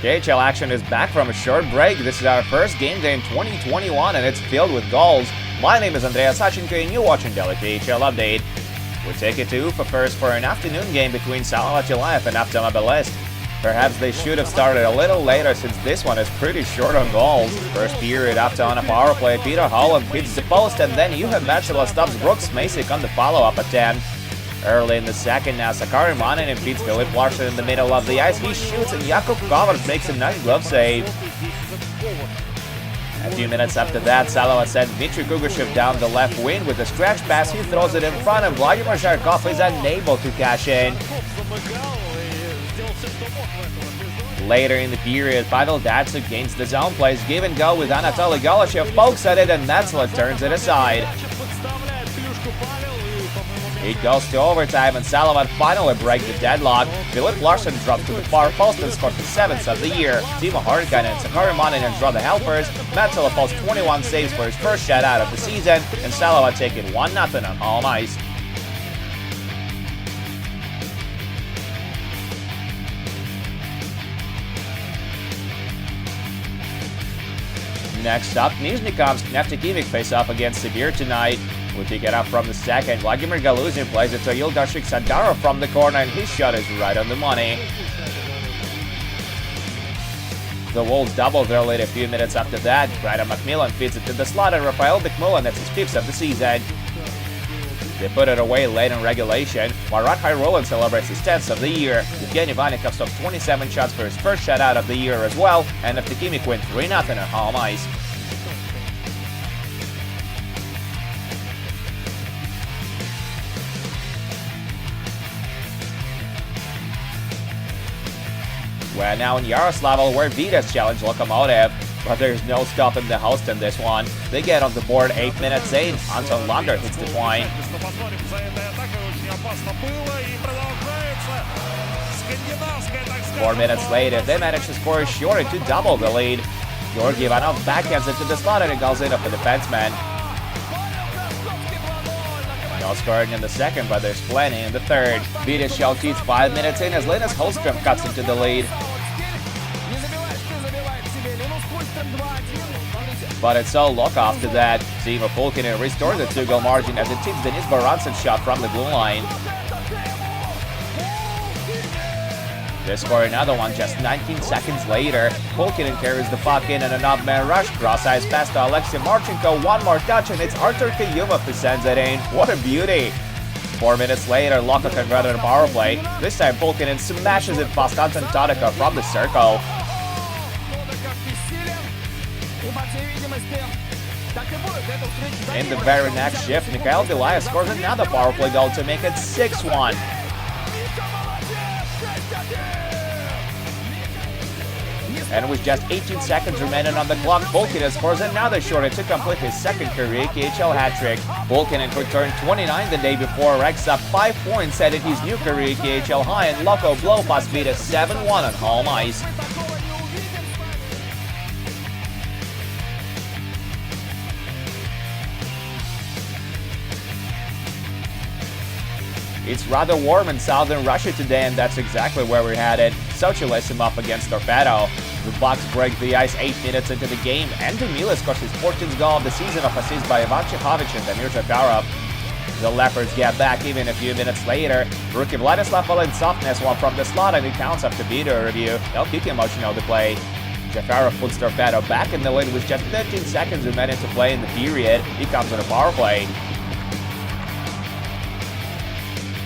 KHL action is back from a short break. This is our first game day in 2021 and it's filled with goals. My name is Andreas Sachenko and you're watching Daily KHL Update. We take it to Ufa first for an afternoon game between Salava Chilaev and Aftema Belest. Perhaps they should have started a little later since this one is pretty short on goals. First period after on a power play, Peter Holland hits the post and then Juha Bachelor stops Brooks Masick on the follow-up attempt. Early in the second now, Sakari Maninen beats Philip Larson in the middle of the ice. He shoots and Jakub Kovars makes a nice glove save. A few minutes after that, Salava sent Dmitry Kugushev down the left wing with a stretch pass. He throws it in front and Vladimir Zharkov is unable to cash in. Later in the period, Pavel Datsuk gains the zone plays, give and go with Anatoly Goloshev, pokes at it and Netzler turns it aside. It goes to overtime and Salava finally breaks the deadlock. Philip Larson drops to the far post and scores the 7th of the year. Timo Hartikainen and Sakari Maninen draw the helpers. Metzler posts 21 saves for his first shutout of the season, and Salava take it 1-0 on home ice. Next up, Nizhnikov's Neftekhimik face off against Sibir tonight. We pick it up from the second. Vladimir Galuzin plays it to Ildashik Sadarov from the corner and his shot is right on the money. The Wolves double their lead a few minutes after that. Brandon McMillan feeds it to the slot and Rafael Bikmulan that's his 5th of the season. They put it away late in regulation, while Radhai Roland celebrates his 10th of the year. Evgeny Vanikov stopped 27 shots for his first shutout of the year as well, and Neftekhimik win 3-0 on home ice. We're now in Yaroslavl where Vitas challenge Lokomotiv, but there's no stopping the host in this one. They get on the board 8 minutes in. Anton Lander hits the point. 4 minutes later, they manage to score a shorty to double the lead. Georgi Ivanov backhands it to the slot and it goes in off the defenseman. No scoring in the second, but there's plenty in the third. Vitas showkeeps 5 minutes in as Linus Holmström cuts into the lead. But it's all luck after that. Timo Pulkkinen restores the 2-goal margin as it tips Denis Barantsev's shot from the blue line. They score another one just 19 seconds later. Pulkkinen carries the puck in and an odd-man rush. Cross-ice pass to Alexei Marchenko. One more touch and it's Artur Kayumov who sends it in. What a beauty! 4 minutes later, Loko converted a power play. This time Pulkkinen smashes it past Anton Todeko from the circle. In the very next shift, Mikhail Belaya scores another power play goal to make it 6-1. And with just 18 seconds remaining on the clock, Pulkkinen scores another shorty to complete his second career KHL hat-trick. Pulkkinen who turned 29 the day before racks up 5 points, setting his new career KHL high, and Loko blow past Vitas 7-1 on home ice. It's rather warm in southern Russia today, and that's exactly where we're headed. Sochi lays him up against Torpedo. The Bucks break the ice 8 minutes into the game, and Demila scores his 14th goal of the season of assist by Ivan Chekhovich and Damir Zafarov. The Leopards get back even a few minutes later. Rookie Vladislav Volensov nets one from the slot, and it counts after video review. They'll kick him motion of the play. Zafarov puts Torpedo back in the lead with just 13 seconds remaining to play in the period. He comes on a power play.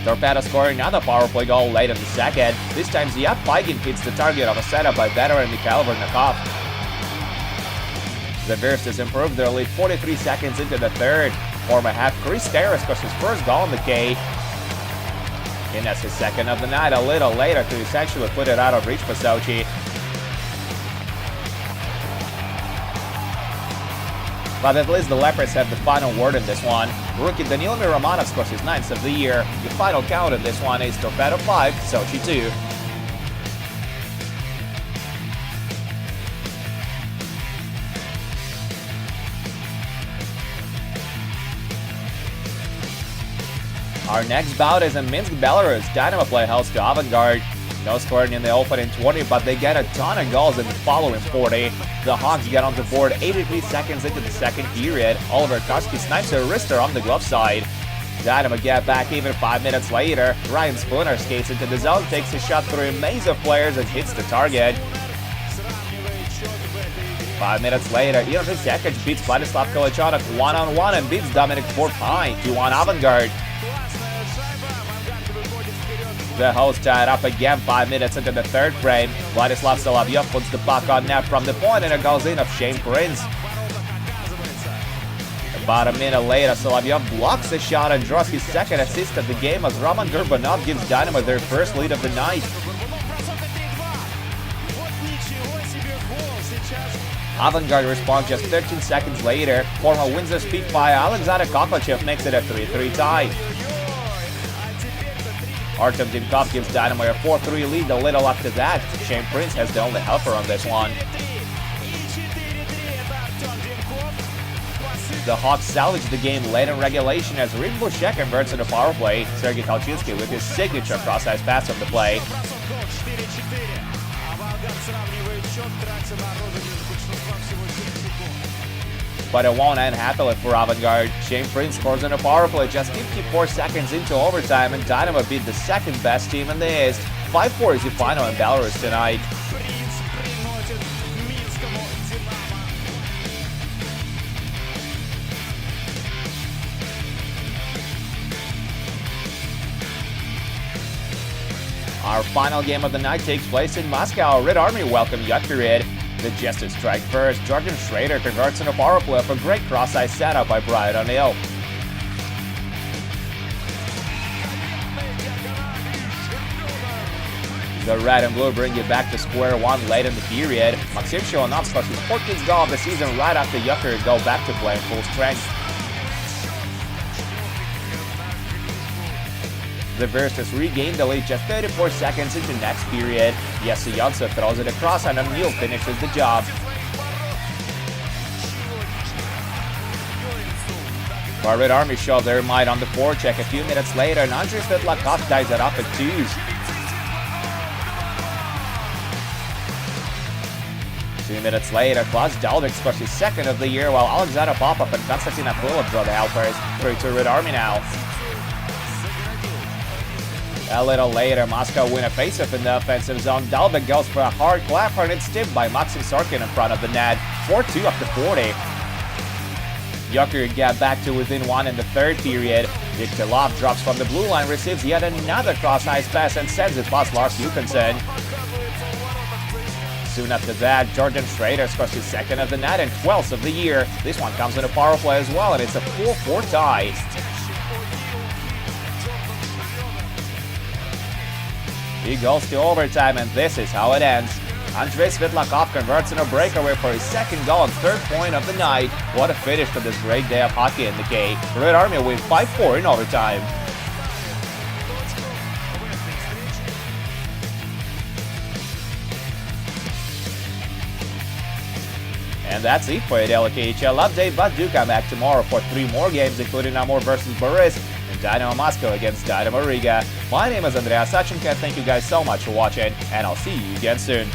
Torpedo scoring another power play goal late in the second. This time Ziad Paigin hits the target of a setup by veteran Mikhail Vernakov. The Virstas improved their lead 43 seconds into the third. Former half Chris Stara scores his first goal in the K. And that's his second of the night a little later to essentially put it out of reach for Sochi. But at least the Leopards have the final word in this one. Rookie Daniil Miromanov scores his 9th of the year. The final count in this one is Torpedo 5, Sochi 2. Our next bout is in Minsk, Belarus. Dynamo play host to Avangard. No scoring in the opening 20, but they get a ton of goals in the following 40. The Hawks get on the board 83 seconds into the second period. Oliver Koski snipes a wrister on the glove side. Dynamo get back even 5 minutes later. Ryan Spooner skates into the zone, takes a shot through a maze of players and hits the target. 5 minutes later, Ian Sekic beats Vladislav Kolichonok one-on-one and beats Dominic Portpine 2-1 Avangard. The hosts tied up again 5 minutes into the third frame. Vladislav Solovyov puts the puck on net from the point and it goes in of Shane Prince. About a minute later, Solovyov blocks a shot and draws his second assist of the game as Roman Gorbanov gives Dynamo their first lead of the night. Avangard responds just 13 seconds later. Former Windsor Spitfire Alexander Koklachev makes it a 3-3 tie. Artem Dimkov gives Dynamo a 4-3 lead a little after that. Shane Prince has the only helper on this one. The Hawks salvage the game late in regulation as Rick Boucher converts on the power play. Sergei Kalchinsky with his signature cross-ice pass on the play. But it won't end happily for Avangard. Shane Prince scores on a power play just 54 seconds into overtime, and Dynamo beat the second best team in the East. 5-4 is the final in Belarus tonight. Our final game of the night takes place in Moscow. Red Army welcome Yekterid. The Jesters strike first. Jordan Schrader converts on a power play off a great cross-ice setup by Brian O'Neill. The red and blue bring it back to square one late in the period. Maxim Shilonov scores his 14th goal of the season right after Yekterid go back to play in full strength. The Versus regained the lead just 34 seconds into next period. Jesse Janssen throws it across and O'Neill finishes the job. But Red Army showed their might on the forecheck a few minutes later, and Andrei Svetlakov ties it up at 2. 2 minutes later, Klaus Dalvik scores his second of the year, while Alexander Popov and Konstantin Akulov draw the helpers. 3-2 Red Army now. A little later, Moscow win a faceoff in the offensive zone. Dalvik goes for a hard clapper and it's tipped by Maxim Sorkin in front of the net. 4-2 after 40. Yekterid get back to within 1 in the third period. Victor Love drops from the blue line, receives yet another cross-ice pass and sends it past Lars Johansson. Soon after that, Jordan Schrader scores his second of the night and 12th of the year. This one comes in a power play as well, and it's a 4-4 tie. He goes to overtime, and this is how it ends. Andrei Svetlakov converts in a breakaway for his second goal and third point of the night. What a finish for this great day of hockey in the K. Red Army win 5-4 in overtime. And that's it for your daily KHL update, but do come back tomorrow for 3 more games, including Amur versus Boris and Dynamo Moscow against Dynamo Riga. My name is Andrea Sachenko. Thank you guys so much for watching, and I'll see you again soon.